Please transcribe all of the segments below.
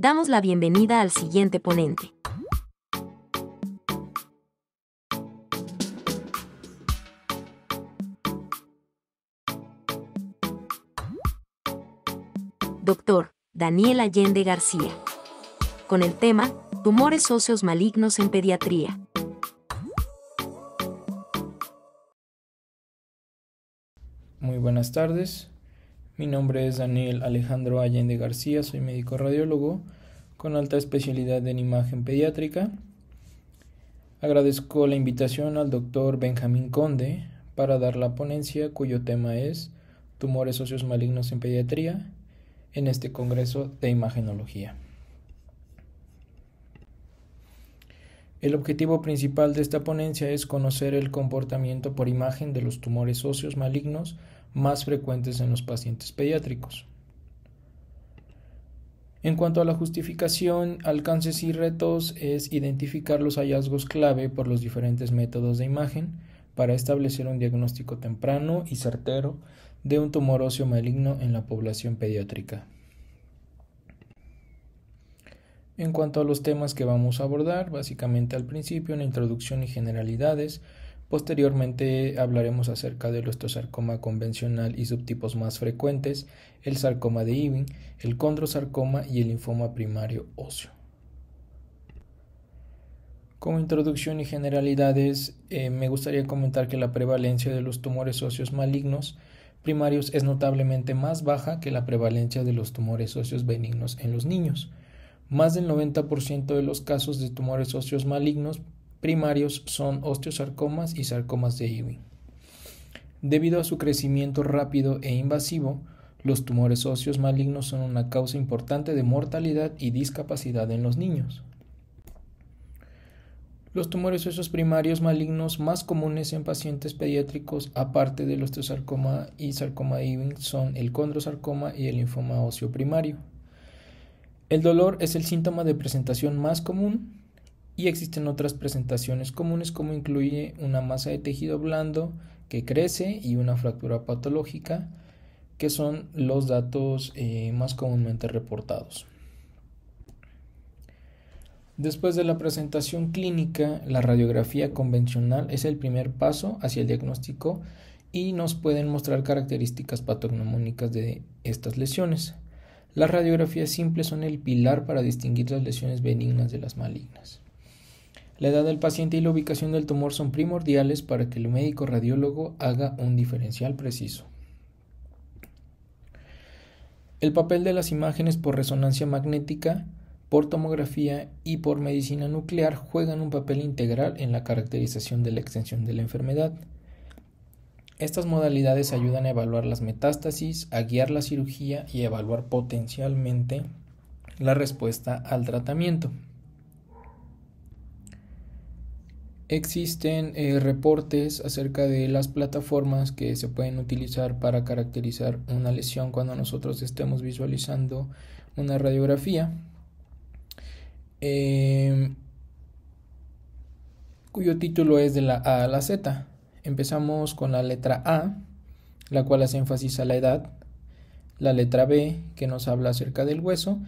Damos la bienvenida al siguiente ponente. Doctor Daniel Allende García. Con el tema, tumores óseos malignos en pediatría. Muy buenas tardes, mi nombre es Daniel Alejandro Allende García, soy médico radiólogo con alta especialidad en imagen pediátrica. Agradezco la invitación al doctor Benjamín Conde para dar la ponencia cuyo tema es tumores óseos malignos en pediatría en este congreso de imagenología. El objetivo principal de esta ponencia es conocer el comportamiento por imagen de los tumores óseos malignos más frecuentes en los pacientes pediátricos. En cuanto a la justificación, alcances y retos, es identificar los hallazgos clave por los diferentes métodos de imagen para establecer un diagnóstico temprano y certero de un tumor óseo maligno en la población pediátrica. En cuanto a los temas que vamos a abordar, básicamente al principio una introducción y generalidades, posteriormente hablaremos acerca del osteosarcoma convencional y subtipos más frecuentes, el sarcoma de Ewing, el condrosarcoma y el linfoma primario óseo. Como introducción y generalidades, me gustaría comentar que la prevalencia de los tumores óseos malignos primarios es notablemente más baja que la prevalencia de los tumores óseos benignos en los niños. Más del 90% de los casos de tumores óseos malignos primarios son osteosarcomas y sarcomas de Ewing. Debido a su crecimiento rápido e invasivo, los tumores óseos malignos son una causa importante de mortalidad y discapacidad en los niños. Los tumores óseos primarios malignos más comunes en pacientes pediátricos, aparte del osteosarcoma y sarcoma de Ewing, son el condrosarcoma y el linfoma óseo primario. El dolor es el síntoma de presentación más común y existen otras presentaciones comunes como incluye una masa de tejido blando que crece y una fractura patológica, que son los datos más comúnmente reportados. Después de la presentación clínica, la radiografía convencional es el primer paso hacia el diagnóstico y nos pueden mostrar características patognomónicas de estas lesiones. Las radiografías simples son el pilar para distinguir las lesiones benignas de las malignas. La edad del paciente y la ubicación del tumor son primordiales para que el médico radiólogo haga un diferencial preciso. El papel de las imágenes por resonancia magnética, por tomografía y por medicina nuclear juegan un papel integral en la caracterización de la extensión de la enfermedad. Estas modalidades ayudan a evaluar las metástasis, a guiar la cirugía y a evaluar potencialmente la respuesta al tratamiento. Existen reportes acerca de las plataformas que se pueden utilizar para caracterizar una lesión cuando nosotros estemos visualizando una radiografía, cuyo título es de la A a la Z. Empezamos con la letra A, la cual hace énfasis a la edad, la letra B, que nos habla acerca del hueso,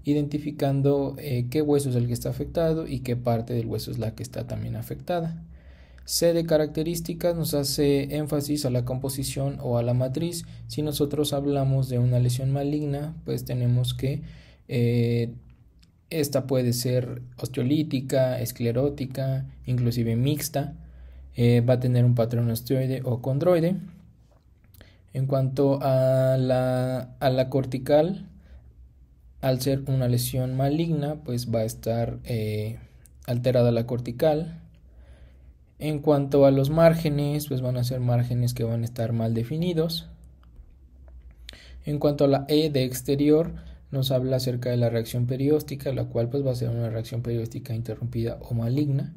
identificando qué hueso es el que está afectado y qué parte del hueso es la que está también afectada. C de características nos hace énfasis a la composición o a la matriz. Si nosotros hablamos de una lesión maligna, pues tenemos que esta puede ser osteolítica, esclerótica, inclusive mixta. Va a tener un patrón osteoide o condroide. En cuanto a la cortical, al ser una lesión maligna, pues va a estar alterada la cortical. En cuanto a los márgenes, pues van a ser márgenes que van a estar mal definidos. En cuanto a la E de exterior, nos habla acerca de la reacción perióstica, la cual pues va a ser una reacción perióstica interrumpida o maligna.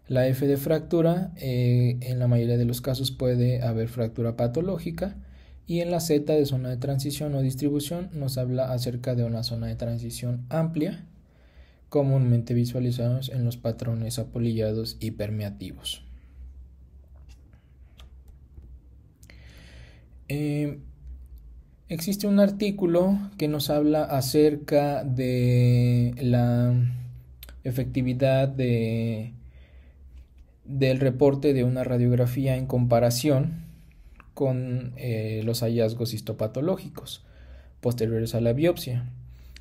La F de fractura, en la mayoría de los casos puede haber fractura patológica, y en la Z de zona de transición o distribución nos habla acerca de una zona de transición amplia, comúnmente visualizados en los patrones apolillados y permeativos. Existe un artículo que nos habla acerca de la efectividad del reporte de una radiografía en comparación con los hallazgos histopatológicos posteriores a la biopsia,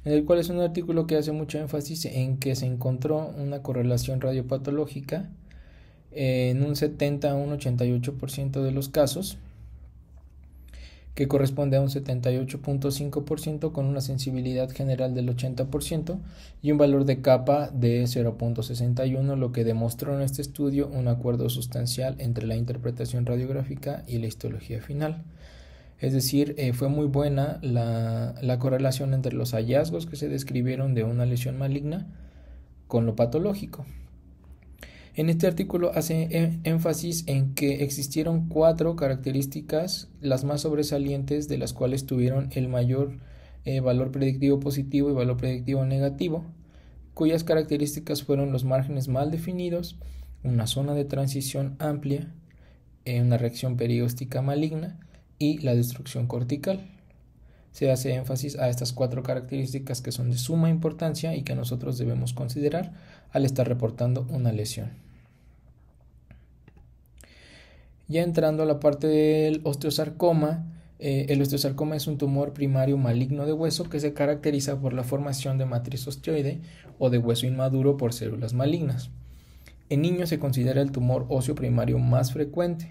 en el cual es un artículo que hace mucho énfasis en que se encontró una correlación radiopatológica en un 70 a un 88% de los casos, que corresponde a un 78.5% con una sensibilidad general del 80% y un valor de capa de 0.61, lo que demostró en este estudio un acuerdo sustancial entre la interpretación radiográfica y la histología final. Es decir, fue muy buena la correlación entre los hallazgos que se describieron de una lesión maligna con lo patológico. En este artículo hace énfasis en que existieron 4 características, las más sobresalientes, de las cuales tuvieron el mayor valor predictivo positivo y valor predictivo negativo, cuyas características fueron los márgenes mal definidos, una zona de transición amplia, una reacción perióstica maligna y la destrucción cortical. Se hace énfasis a estas 4 características que son de suma importancia y que nosotros debemos considerar al estar reportando una lesión. Ya entrando a la parte del osteosarcoma, el osteosarcoma es un tumor primario maligno de hueso que se caracteriza por la formación de matriz osteoide o de hueso inmaduro por células malignas. En niños se considera el tumor óseo primario más frecuente.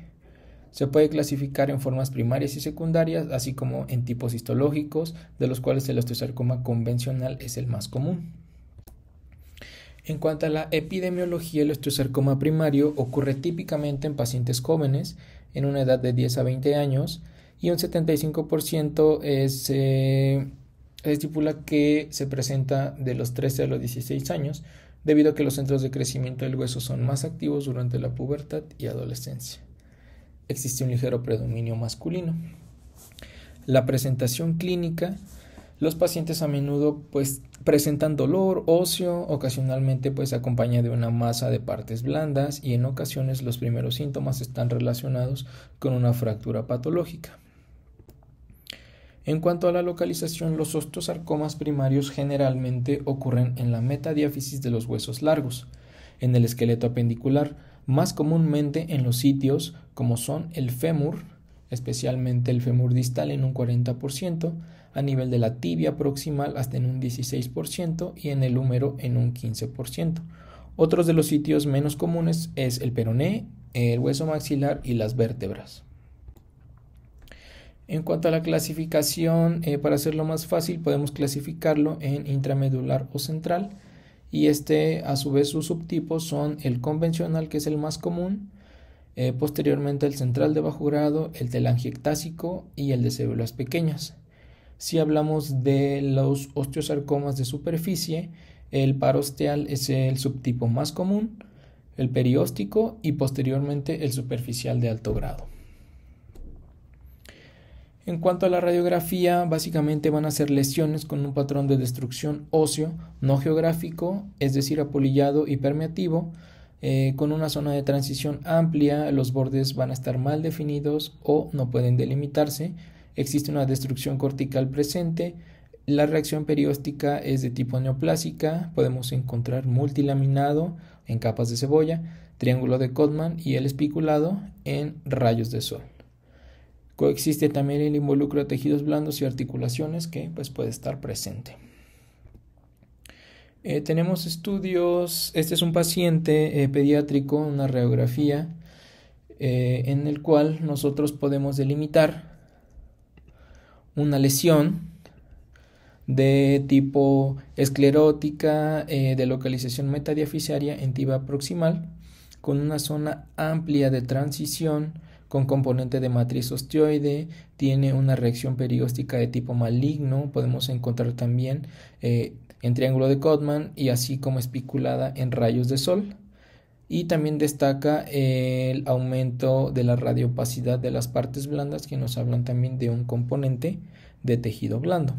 Se puede clasificar en formas primarias y secundarias, así como en tipos histológicos, de los cuales el osteosarcoma convencional es el más común. En cuanto a la epidemiología, el osteosarcoma primario ocurre típicamente en pacientes jóvenes, en una edad de 10 a 20 años, y un 75% se estipula que se presenta de los 13 a los 16 años, debido a que los centros de crecimiento del hueso son más activos durante la pubertad y adolescencia. Existe un ligero predominio masculino. La presentación clínica: los pacientes a menudo presentan dolor óseo, ocasionalmente acompaña de una masa de partes blandas, y en ocasiones los primeros síntomas están relacionados con una fractura patológica. En cuanto a la localización, los osteosarcomas primarios generalmente ocurren en la metadiáfisis de los huesos largos, en el esqueleto apendicular, más comúnmente en los sitios como son el fémur, especialmente el fémur distal en un 40%, a nivel de la tibia proximal hasta en un 16% y en el húmero en un 15%. Otros de los sitios menos comunes es el peroné, el hueso maxilar y las vértebras. En cuanto a la clasificación, para hacerlo más fácil, podemos clasificarlo en intramedular o central, y a su vez sus subtipos son el convencional, que es el más común, posteriormente el central de bajo grado, el telangiectásico y el de células pequeñas. Si hablamos de los osteosarcomas de superficie, el parosteal es el subtipo más común, el perióstico y posteriormente el superficial de alto grado. En cuanto a la radiografía, básicamente van a ser lesiones con un patrón de destrucción óseo no geográfico, es decir, apolillado y permeativo, con una zona de transición amplia. Los bordes van a estar mal definidos o no pueden delimitarse. Existe una destrucción cortical presente. La reacción perióstica es de tipo neoplásica. Podemos encontrar multilaminado en capas de cebolla, triángulo de Codman y el espiculado en rayos de sol. Coexiste también el involucro de tejidos blandos y articulaciones que puede estar presente. Tenemos estudios. Este es un paciente pediátrico, una radiografía en el cual nosotros podemos delimitar una lesión de tipo esclerótica, de localización metadiafisaria en tibia proximal, con una zona amplia de transición, con componente de matriz osteoide. Tiene una reacción perióstica de tipo maligno. Podemos encontrar también en triángulo de Codman y así como espiculada en rayos de sol. Y también destaca el aumento de la radiopacidad de las partes blandas, que nos hablan también de un componente de tejido blando.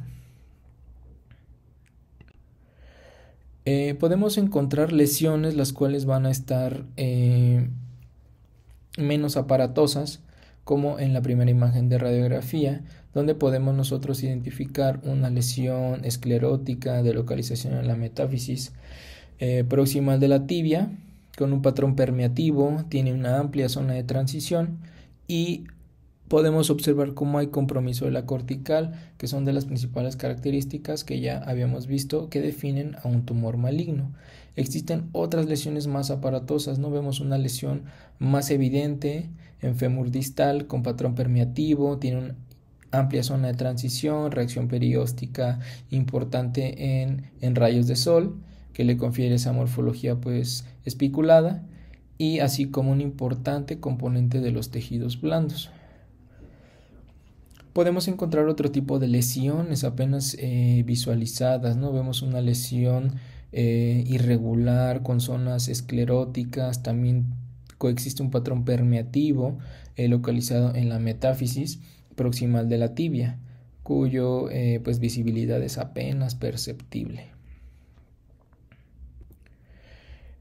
Podemos encontrar lesiones las cuales van a estar menos aparatosas, como en la primera imagen de radiografía, donde podemos nosotros identificar una lesión esclerótica de localización en la metáfisis proximal de la tibia, con un patrón permeativo, tiene una amplia zona de transición y podemos observar cómo hay compromiso de la cortical, que son de las principales características que ya habíamos visto que definen a un tumor maligno. Existen otras lesiones más aparatosas, ¿no? Vemos una lesión más evidente en fémur distal con patrón permeativo, tiene una amplia zona de transición, reacción perióstica importante en rayos de sol, que le confiere esa morfología pues espiculada, y así como un importante componente de los tejidos blandos. Podemos encontrar otro tipo de lesiones apenas visualizadas, ¿no? Vemos una lesión irregular con zonas escleróticas, también coexiste un patrón permeativo localizado en la metáfisis proximal de la tibia, cuyo pues visibilidad es apenas perceptible.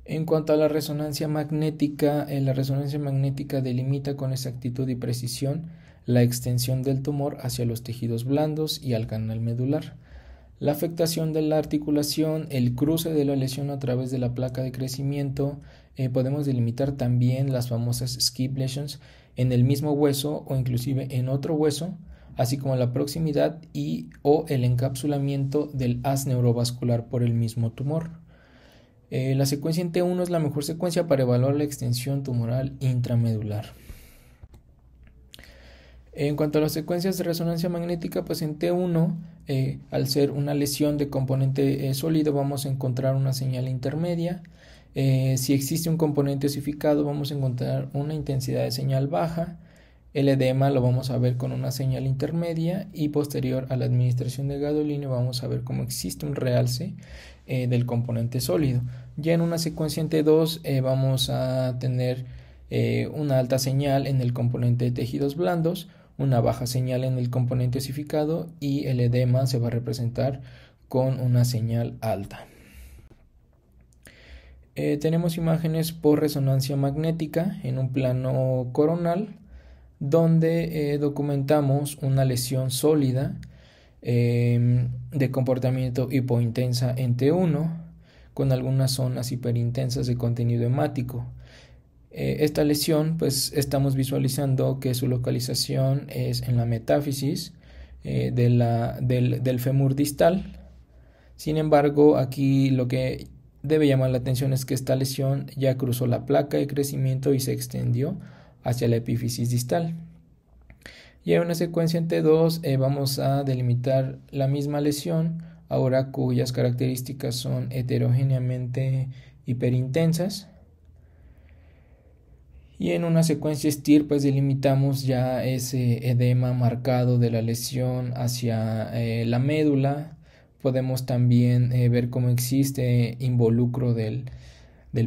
En cuanto a la resonancia magnética delimita con exactitud y precisión la extensión del tumor hacia los tejidos blandos y al canal medular. La afectación de la articulación, el cruce de la lesión a través de la placa de crecimiento, podemos delimitar también las famosas skip lesions en el mismo hueso o inclusive en otro hueso, así como la proximidad o el encapsulamiento del haz neurovascular por el mismo tumor. La secuencia en T1 es la mejor secuencia para evaluar la extensión tumoral intramedular. En cuanto a las secuencias de resonancia magnética, pues en T1, al ser una lesión de componente sólido, vamos a encontrar una señal intermedia. Si existe un componente osificado, vamos a encontrar una intensidad de señal baja. El edema lo vamos a ver con una señal intermedia y posterior a la administración de gadolinio vamos a ver cómo existe un realce del componente sólido. Ya en una secuencia en T2 vamos a tener una alta señal en el componente de tejidos blandos, una baja señal en el componente osificado y el edema se va a representar con una señal alta. Tenemos imágenes por resonancia magnética en un plano coronal donde documentamos una lesión sólida de comportamiento hipointensa en T1 con algunas zonas hiperintensas de contenido hemático. Esta lesión pues estamos visualizando que su localización es en la metáfisis del fémur distal. Sin embargo, aquí lo que debe llamar la atención es que esta lesión ya cruzó la placa de crecimiento y se extendió hacia la epífisis distal. Y en una secuencia en T2 vamos a delimitar la misma lesión, ahora cuyas características son heterogéneamente hiperintensas. Y en una secuencia STIR pues delimitamos ya ese edema marcado de la lesión hacia la médula. Podemos también ver cómo existe involucro del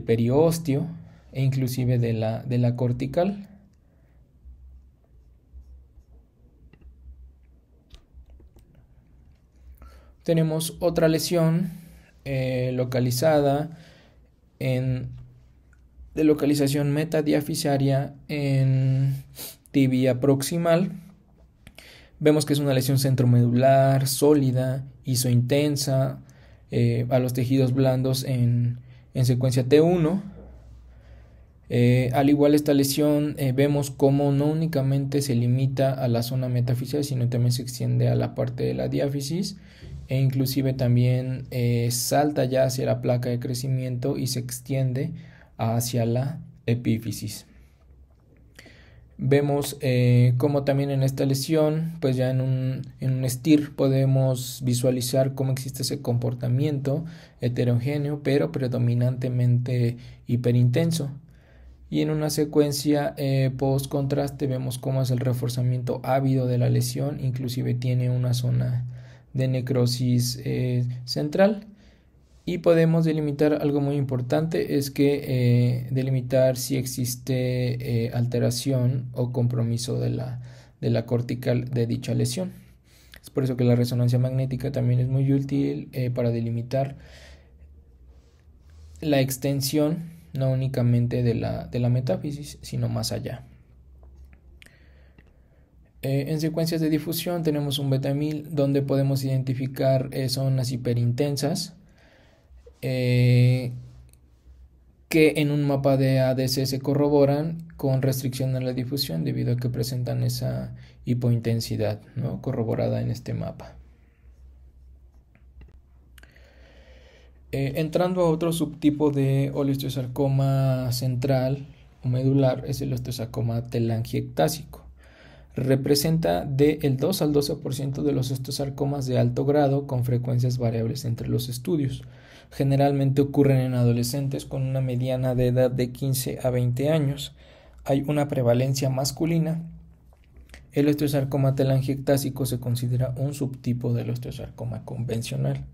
periósteo e inclusive de la cortical. Tenemos otra lesión localizada de localización metadiafisaria en tibia proximal. Vemos que es una lesión centromedular, sólida, isointensa, a los tejidos blandos en secuencia T1. Al igual esta lesión vemos cómo no únicamente se limita a la zona metafisial, sino también se extiende a la parte de la diáfisis e inclusive también salta ya hacia la placa de crecimiento y se extiende hacia la epífisis. Vemos cómo también en esta lesión, pues ya en un STIR podemos visualizar cómo existe ese comportamiento heterogéneo, pero predominantemente hiperintenso. Y en una secuencia post-contraste vemos cómo es el reforzamiento ávido de la lesión, inclusive tiene una zona de necrosis central. Y podemos delimitar algo muy importante, es que delimitar si existe alteración o compromiso de la cortical de dicha lesión. Es por eso que la resonancia magnética también es muy útil para delimitar la extensión no únicamente de la metáfisis, sino más allá. En secuencias de difusión tenemos un beta-1000 donde podemos identificar zonas hiperintensas que en un mapa de ADC se corroboran con restricción a la difusión debido a que presentan esa hipointensidad, ¿no?, corroborada en este mapa. Entrando a otro subtipo de oleosteosarcoma central o medular, es el osteosarcoma telangiectásico. Representa del 2 al 12% de los osteosarcomas de alto grado con frecuencias variables entre los estudios. Generalmente ocurren en adolescentes con una mediana de edad de 15 a 20 años. Hay una prevalencia masculina. El osteosarcoma telangiectásico se considera un subtipo del osteosarcoma convencional.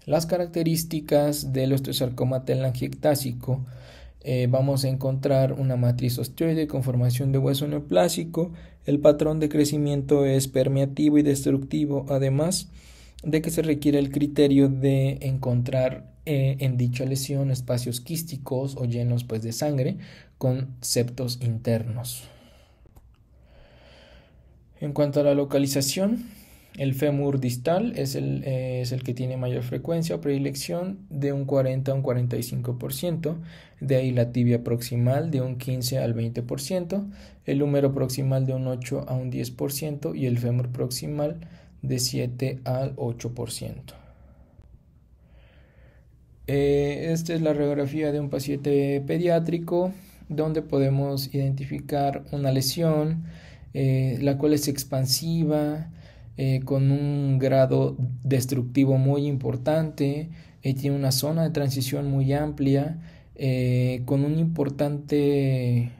Las características del osteosarcoma telangiectásico: vamos a encontrar una matriz osteoide con formación de hueso neoplásico. El patrón de crecimiento es permeativo y destructivo, además de que se requiere el criterio de encontrar en dicha lesión espacios quísticos o llenos de sangre con septos internos. En cuanto a la localización, el fémur distal es el que tiene mayor frecuencia o predilección, de un 40 a un 45%, de ahí la tibia proximal de un 15 al 20%, el húmero proximal de un 8 a un 10% y el fémur proximal de 7 al 8%. Esta es la radiografía de un paciente pediátrico donde podemos identificar una lesión, la cual es expansiva, con un grado destructivo muy importante, tiene una zona de transición muy amplia, con una importante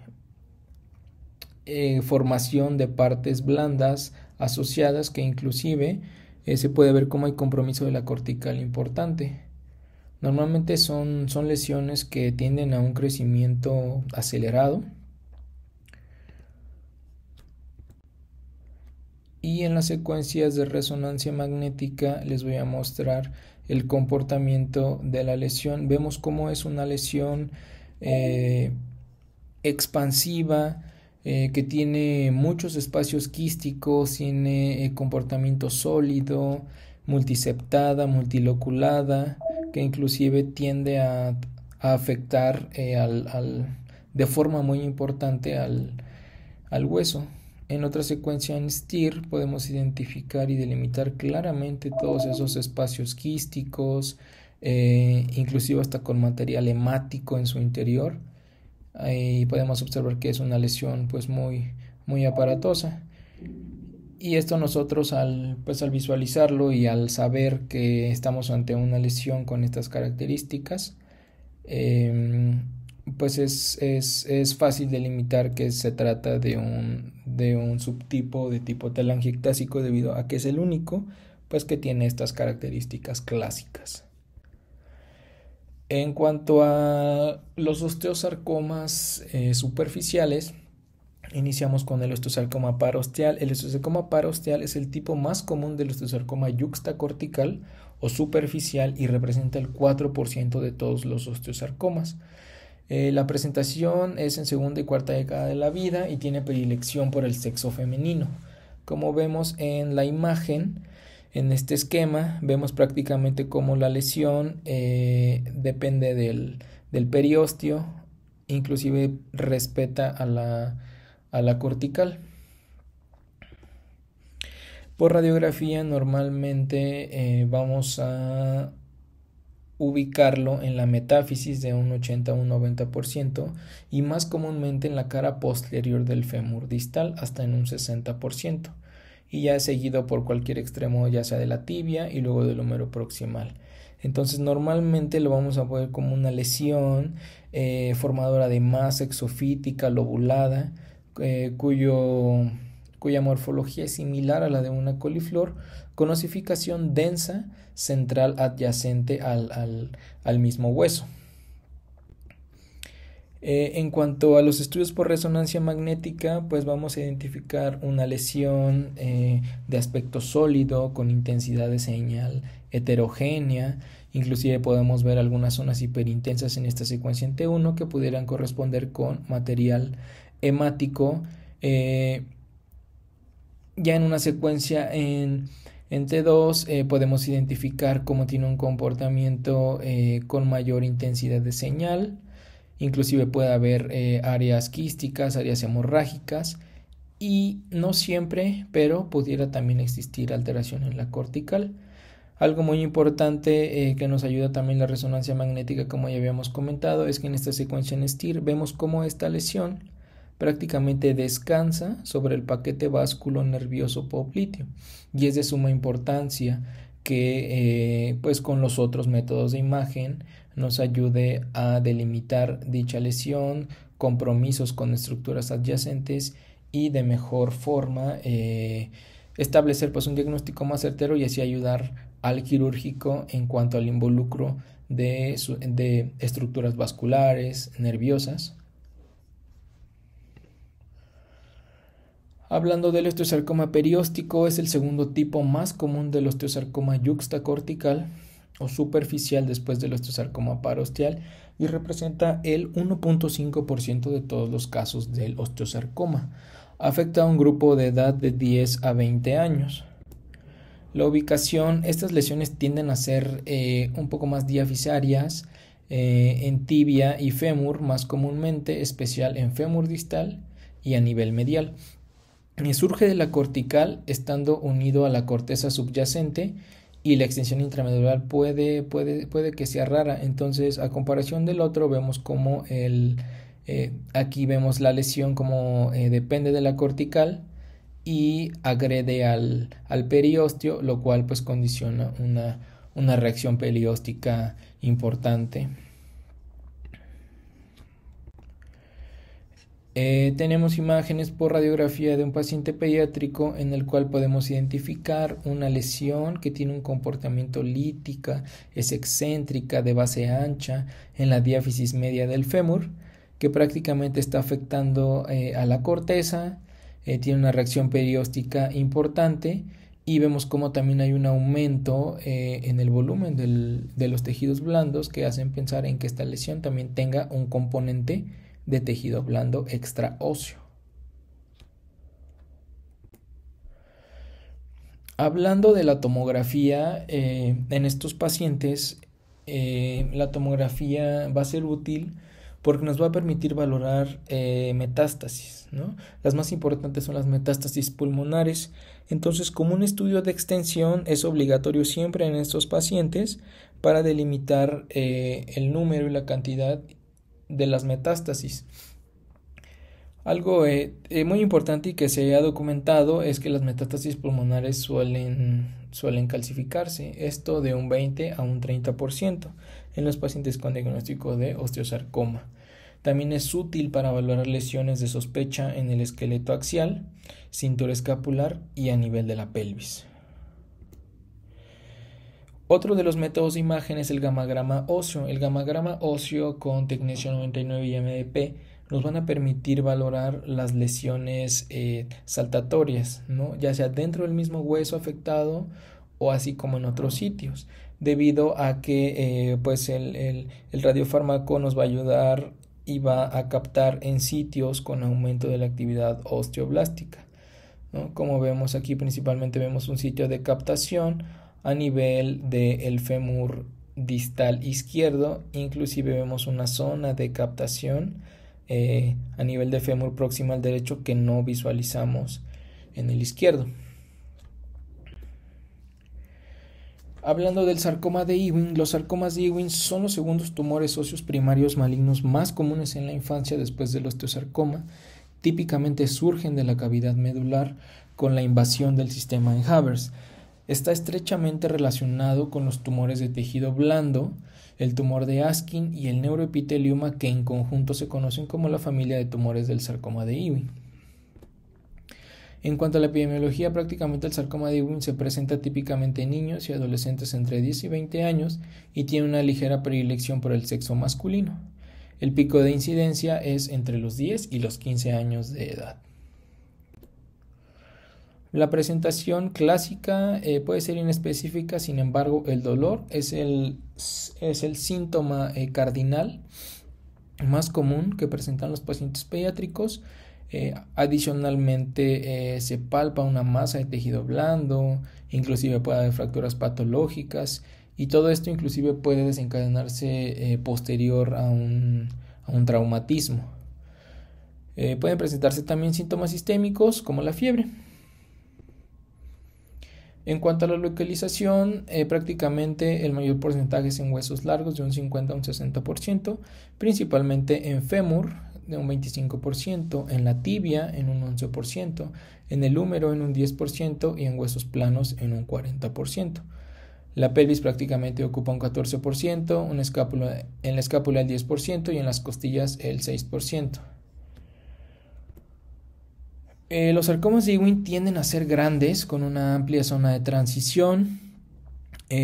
formación de partes blandas asociadas, que inclusive se puede ver cómo hay compromiso de la cortical importante. Normalmente son lesiones que tienden a un crecimiento acelerado. Y en las secuencias de resonancia magnética les voy a mostrar el comportamiento de la lesión. Vemos cómo es una lesión expansiva, que tiene muchos espacios quísticos, tiene comportamiento sólido, multiseptada, multiloculada, que inclusive tiende a afectar de forma muy importante al hueso. En otra secuencia en STIR podemos identificar y delimitar claramente todos esos espacios quísticos, inclusive hasta con material hemático en su interior, y podemos observar que es una lesión muy aparatosa. Y esto nosotros al visualizarlo y al saber que estamos ante una lesión con estas características, es fácil delimitar que se trata de un subtipo de tipo telangiectásico, debido a que es el único que tiene estas características clásicas. En cuanto a los osteosarcomas superficiales, iniciamos con el osteosarcoma parosteal. El osteosarcoma parosteal es el tipo más común del osteosarcoma yuxtacortical o superficial y representa el 4% de todos los osteosarcomas. La presentación es en segunda y cuarta década de la vida y tiene predilección por el sexo femenino. Como vemos en la imagen, en este esquema, vemos prácticamente cómo la lesión depende del periósteo, inclusive respeta a la cortical. Por radiografía normalmente vamos a ubicarlo en la metáfisis de un 80 a un 90% y más comúnmente en la cara posterior del fémur distal hasta en un 60%, y ya seguido por cualquier extremo, ya sea de la tibia y luego del húmero proximal. Entonces normalmente lo vamos a ver como una lesión formadora de masa exofítica lobulada, cuya morfología es similar a la de una coliflor, con osificación densa central adyacente al mismo hueso. En cuanto a los estudios por resonancia magnética, vamos a identificar una lesión de aspecto sólido con intensidad de señal heterogénea. Inclusive podemos ver algunas zonas hiperintensas en esta secuencia en T1 que pudieran corresponder con material hemático Ya en una secuencia en T2 podemos identificar cómo tiene un comportamiento con mayor intensidad de señal. Inclusive puede haber áreas quísticas, áreas hemorrágicas, y no siempre, pero pudiera también existir alteración en la cortical. Algo muy importante que nos ayuda también la resonancia magnética, como ya habíamos comentado, es que en esta secuencia en STIR vemos cómo esta lesión prácticamente descansa sobre el paquete básculo nervioso popliteo, y es de suma importancia que pues con los otros métodos de imagen nos ayude a delimitar dicha lesión, compromisos con estructuras adyacentes y de mejor forma establecer pues un diagnóstico más certero y así ayudar al quirúrgico en cuanto al involucro de estructuras vasculares, nerviosas. Hablando del osteosarcoma perióstico, es el segundo tipo más común del osteosarcoma yuxtacortical o superficial después del osteosarcoma parosteal y representa el 1.5% de todos los casos del osteosarcoma. Afecta a un grupo de edad de 10 a 20 años. La ubicación, estas lesiones tienden a ser un poco más diafisarias en tibia y fémur más comúnmente, especial en fémur distal y a nivel medial. Surge de la cortical estando unido a la corteza subyacente y la extensión intramedular puede que sea rara. Entonces, a comparación del otro, vemos como aquí vemos la lesión como depende de la cortical y agrede al periósteo, lo cual pues condiciona una reacción perióstica importante. Tenemos imágenes por radiografía de un paciente pediátrico en el cual podemos identificar una lesión que tiene un comportamiento lítica, es excéntrica, de base ancha en la diáfisis media del fémur, que prácticamente está afectando a la corteza, tiene una reacción perióstica importante y vemos como también hay un aumento en el volumen de los tejidos blandos que hacen pensar en que esta lesión también tenga un componente de tejido blando extraóseo. Hablando de la tomografía, en estos pacientes la tomografía va a ser útil porque nos va a permitir valorar metástasis, ¿no? Las más importantes son las metástasis pulmonares. Entonces, como un estudio de extensión es obligatorio siempre en estos pacientes para delimitar el número y la cantidad de las metástasis. Algo muy importante y que se ha documentado es que las metástasis pulmonares suelen calcificarse, esto de un 20 a un 30% en los pacientes con diagnóstico de osteosarcoma. También es útil para valorar lesiones de sospecha en el esqueleto axial, cintura escapular y a nivel de la pelvis. Otro de los métodos de imagen es el gamagrama óseo. El gamagrama óseo con tecnesio 99 y MDP nos van a permitir valorar las lesiones saltatorias, ¿no? Ya sea dentro del mismo hueso afectado o así como en otros sitios, debido a que pues el radiofármaco nos va a ayudar y va a captar en sitios con aumento de la actividad osteoblástica, ¿no? Como vemos aquí, principalmente vemos un sitio de captación a nivel del fémur distal izquierdo, inclusive vemos una zona de captación a nivel de fémur proximal derecho que no visualizamos en el izquierdo. Hablando del sarcoma de Ewing, los sarcomas de Ewing son los segundos tumores óseos primarios malignos más comunes en la infancia después del osteosarcoma. Típicamente surgen de la cavidad medular con la invasión del sistema en Havers. Está estrechamente relacionado con los tumores de tejido blando, el tumor de Askin y el neuroepitelioma, que en conjunto se conocen como la familia de tumores del sarcoma de Ewing. En cuanto a la epidemiología, prácticamente el sarcoma de Ewing se presenta típicamente en niños y adolescentes entre 10 y 20 años y tiene una ligera predilección por el sexo masculino. El pico de incidencia es entre los 10 y los 15 años de edad. La presentación clásica puede ser inespecífica, sin embargo, el dolor es el síntoma cardinal más común que presentan los pacientes pediátricos. Adicionalmente se palpa una masa de tejido blando, inclusive puede haber fracturas patológicas y todo esto inclusive puede desencadenarse posterior a un traumatismo. Pueden presentarse también síntomas sistémicos como la fiebre. En cuanto a la localización, prácticamente el mayor porcentaje es en huesos largos de un 50 a un 60%, principalmente en fémur de un 25%, en la tibia en un 11%, en el húmero en un 10% y en huesos planos en un 40%. La pelvis prácticamente ocupa un 14%, en la escápula el 10% y en las costillas el 6%. Los sarcomas de Ewing tienden a ser grandes con una amplia zona de transición.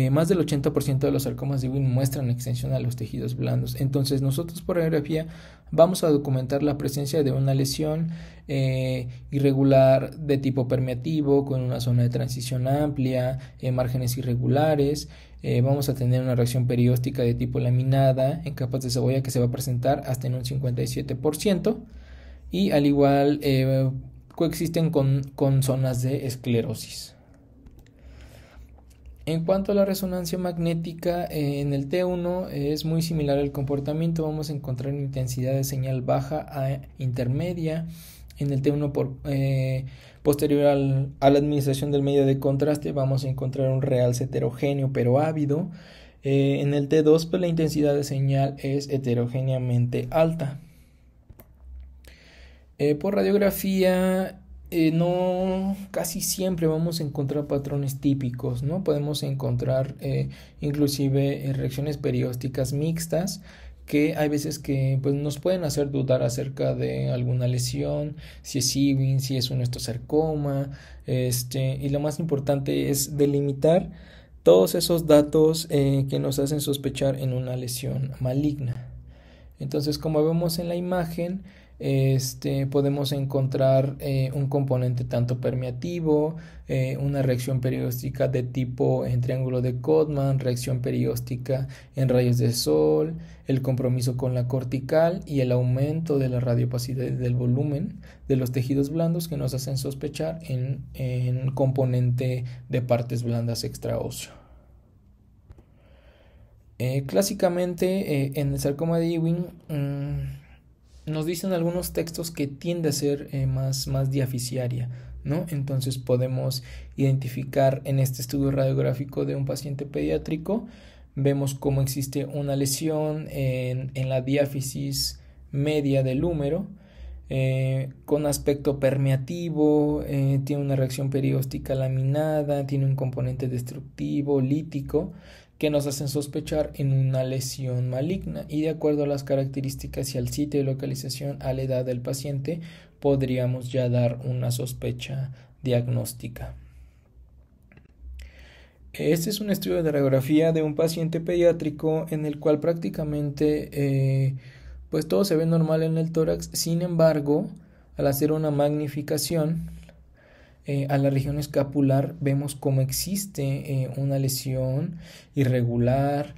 Más del 80% de los sarcomas de Ewing muestran extensión a los tejidos blandos. Entonces nosotros por radiografía vamos a documentar la presencia de una lesión irregular de tipo permeativo con una zona de transición amplia, márgenes irregulares. Vamos a tener una reacción perióstica de tipo laminada en capas de cebolla que se va a presentar hasta en un 57%. Y al igual coexisten con zonas de esclerosis. En cuanto a la resonancia magnética, en el T1 es muy similar al comportamiento. Vamos a encontrar una intensidad de señal baja a intermedia. En el T1 posterior a la administración del medio de contraste vamos a encontrar un realce heterogéneo pero ávido. En el T2 pues, la intensidad de señal es heterogéneamente alta. Por radiografía no casi siempre vamos a encontrar patrones típicos, ¿no? Podemos encontrar inclusive reacciones periósticas mixtas que hay veces que pues, nos pueden hacer dudar acerca de alguna lesión, si es Ewing, si es un osteosarcoma, y lo más importante es delimitar todos esos datos que nos hacen sospechar en una lesión maligna. Entonces, como vemos en la imagen, podemos encontrar un componente tanto permeativo, una reacción perióstica de tipo en triángulo de Codman, reacción perióstica en rayos de sol, el compromiso con la cortical y el aumento de la radiopacidad del volumen de los tejidos blandos que nos hacen sospechar en un componente de partes blandas extraóseo. Clásicamente en el sarcoma de Ewing nos dicen algunos textos que tiende a ser más diafisiaria, ¿no? Entonces podemos identificar en este estudio radiográfico de un paciente pediátrico, vemos cómo existe una lesión en la diáfisis media del húmero, con aspecto permeativo, tiene una reacción perióstica laminada, tiene un componente destructivo, lítico, que nos hacen sospechar en una lesión maligna, y de acuerdo a las características y al sitio de localización, a la edad del paciente, podríamos ya dar una sospecha diagnóstica. Este es un estudio de radiografía de un paciente pediátrico en el cual prácticamente pues todo se ve normal en el tórax. Sin embargo, al hacer una magnificación a la región escapular, vemos cómo existe una lesión irregular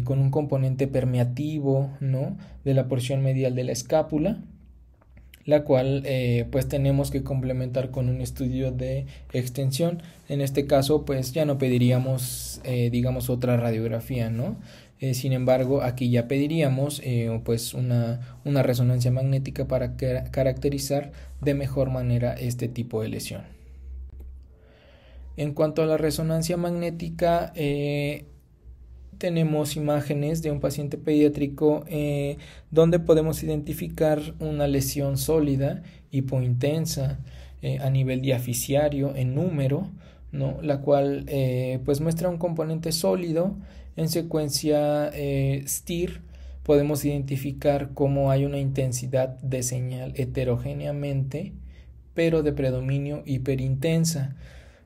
con un componente permeativo, ¿no?, de la porción medial de la escápula, la cual pues tenemos que complementar con un estudio de extensión. En este caso pues ya no pediríamos digamos otra radiografía, ¿no? Sin embargo, aquí ya pediríamos pues una resonancia magnética para caracterizar de mejor manera este tipo de lesión. En cuanto a la resonancia magnética, tenemos imágenes de un paciente pediátrico donde podemos identificar una lesión sólida, hipointensa, a nivel diafisiario, en húmero, ¿no?, la cual pues muestra un componente sólido. En secuencia STIR podemos identificar cómo hay una intensidad de señal heterogéneamente, pero de predominio hiperintensa.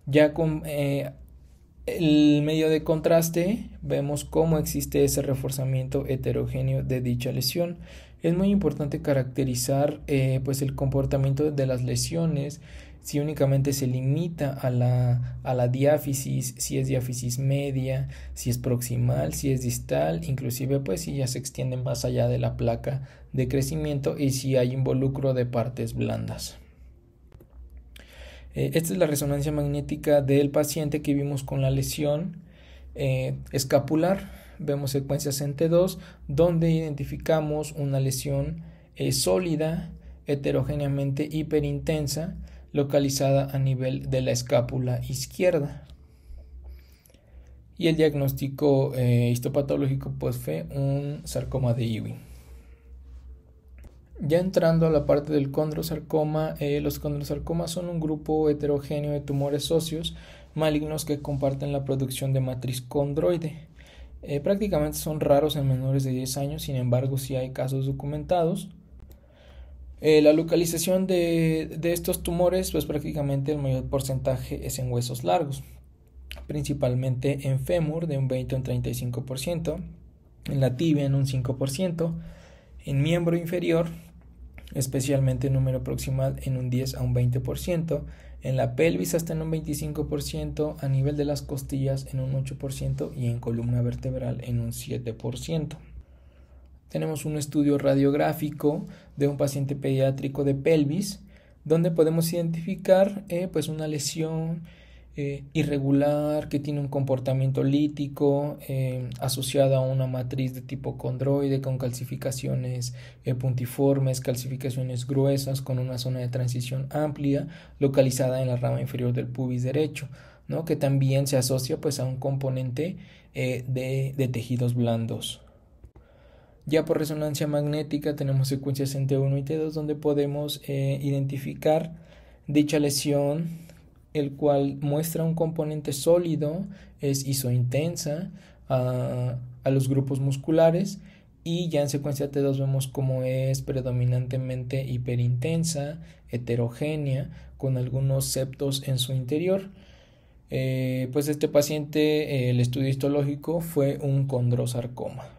Ya con el medio de contraste vemos cómo existe ese reforzamiento heterogéneo de dicha lesión. Es muy importante caracterizar pues el comportamiento de las lesiones si únicamente se limita a la diáfisis, si es diáfisis media, si es proximal, si es distal, inclusive pues si ya se extiende más allá de la placa de crecimiento y si hay involucro de partes blandas. Esta es la resonancia magnética del paciente que vimos con la lesión escapular. Vemos secuencias en T2 donde identificamos una lesión sólida, heterogéneamente hiperintensa, localizada a nivel de la escápula izquierda. Y el diagnóstico histopatológico pues fue un sarcoma de Ewing. Ya entrando a la parte del condrosarcoma, los condrosarcomas son un grupo heterogéneo de tumores óseos malignos que comparten la producción de matriz condroide. Prácticamente son raros en menores de 10 años, sin embargo sí hay casos documentados. La localización de estos tumores, pues prácticamente el mayor porcentaje es en huesos largos, principalmente en fémur de un 20 a un 35%, en la tibia en un 5%, en miembro inferior, especialmente en número proximal en un 10 a un 20%, en la pelvis hasta en un 25%, a nivel de las costillas en un 8% y en columna vertebral en un 7%. Tenemos un estudio radiográfico de un paciente pediátrico de pelvis, donde podemos identificar pues una lesión irregular que tiene un comportamiento lítico asociada a una matriz de tipo condroide con calcificaciones puntiformes, calcificaciones gruesas con una zona de transición amplia localizada en la rama inferior del pubis derecho, ¿no? Que también se asocia pues a un componente de tejidos blandos. Ya por resonancia magnética tenemos secuencias en T1 y T2 donde podemos identificar dicha lesión, el cual muestra un componente sólido, es isointensa a los grupos musculares, y ya en secuencia T2 vemos cómo es predominantemente hiperintensa, heterogénea, con algunos septos en su interior. Pues este paciente, el estudio histológico fue un condrosarcoma.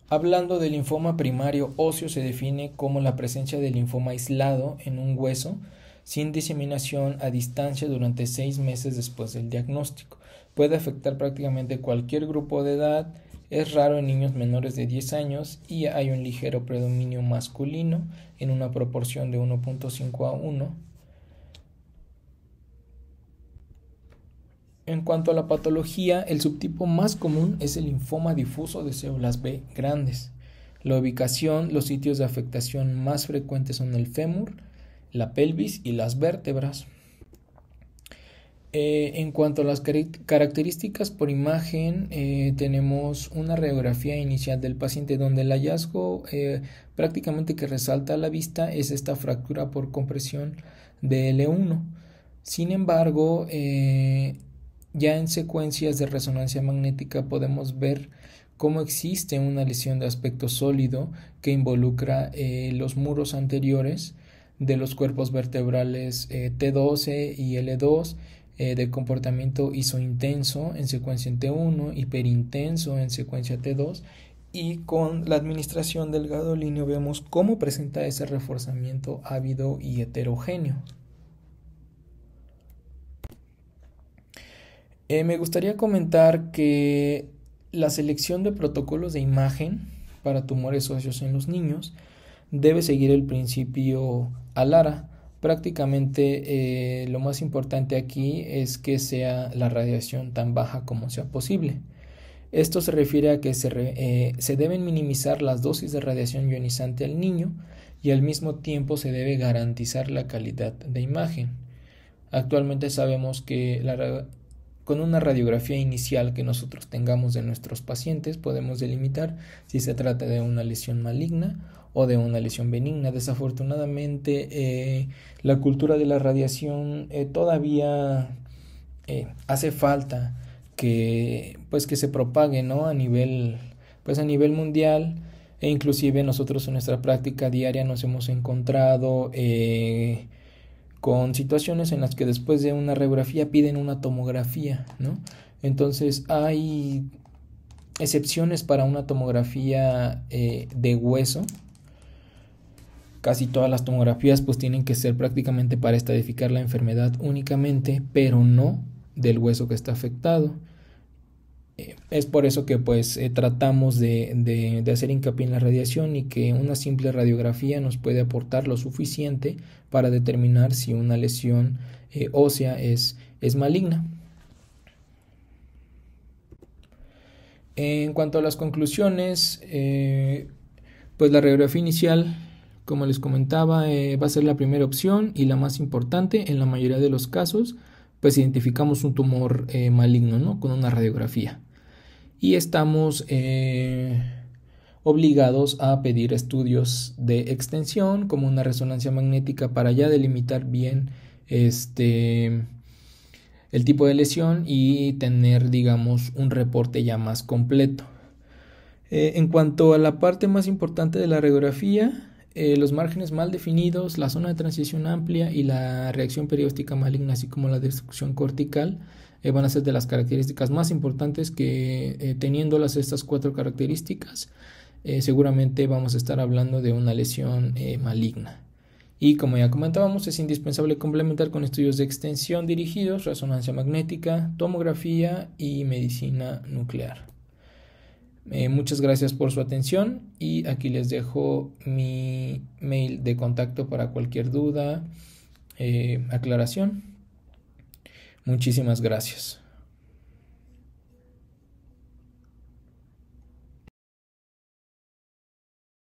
Hablando del linfoma primario óseo, se define como la presencia de linfoma aislado en un hueso sin diseminación a distancia durante 6 meses después del diagnóstico. Puede afectar prácticamente cualquier grupo de edad, es raro en niños menores de 10 años y hay un ligero predominio masculino en una proporción de 1.5 a 1. En cuanto a la patología, el subtipo más común es el linfoma difuso de células B grandes. La ubicación, los sitios de afectación más frecuentes son el fémur, la pelvis y las vértebras. En cuanto a las características por imagen, tenemos una radiografía inicial del paciente donde el hallazgo prácticamente que resalta a la vista es esta fractura por compresión de L1. Sin embargo, ya en secuencias de resonancia magnética podemos ver cómo existe una lesión de aspecto sólido que involucra los muros anteriores de los cuerpos vertebrales T12 y L2, de comportamiento isointenso en secuencia en T1, hiperintenso en secuencia T2, y con la administración del gadolíneo vemos cómo presenta ese reforzamiento ávido y heterogéneo. Me gustaría comentar que la selección de protocolos de imagen para tumores óseos en los niños debe seguir el principio ALARA. Prácticamente lo más importante aquí es que sea la radiación tan baja como sea posible. Esto se refiere a que se deben minimizar las dosis de radiación ionizante al niño y al mismo tiempo se debe garantizar la calidad de imagen. Actualmente sabemos que con una radiografía inicial que nosotros tengamos de nuestros pacientes podemos delimitar si se trata de una lesión maligna o de una lesión benigna. Desafortunadamente la cultura de la radiación todavía hace falta que se propague, ¿no? a nivel mundial, e inclusive nosotros en nuestra práctica diaria nos hemos encontrado con situaciones en las que después de una radiografía piden una tomografía, ¿no? Entonces hay excepciones para una tomografía de hueso, casi todas las tomografías pues tienen que ser prácticamente para estadificar la enfermedad únicamente, pero no del hueso que está afectado. Es por eso que pues tratamos de hacer hincapié en la radiación y que una simple radiografía nos puede aportar lo suficiente para determinar si una lesión ósea es maligna. En cuanto a las conclusiones, pues la radiografía inicial, como les comentaba, va a ser la primera opción y la más importante. En la mayoría de los casos pues identificamos un tumor maligno, ¿no?, con una radiografía. Y estamos obligados a pedir estudios de extensión como una resonancia magnética para ya delimitar bien el tipo de lesión y tener, digamos, un reporte ya más completo. En cuanto a la parte más importante de la radiografía, los márgenes mal definidos, la zona de transición amplia y la reacción perióstica maligna, así como la destrucción cortical, van a ser de las características más importantes que, teniéndolas estas 4 características, seguramente vamos a estar hablando de una lesión maligna. Y como ya comentábamos, es indispensable complementar con estudios de extensión dirigidos, resonancia magnética, tomografía y medicina nuclear. Muchas gracias por su atención y aquí les dejo mi mail de contacto para cualquier duda, aclaración. Muchísimas gracias.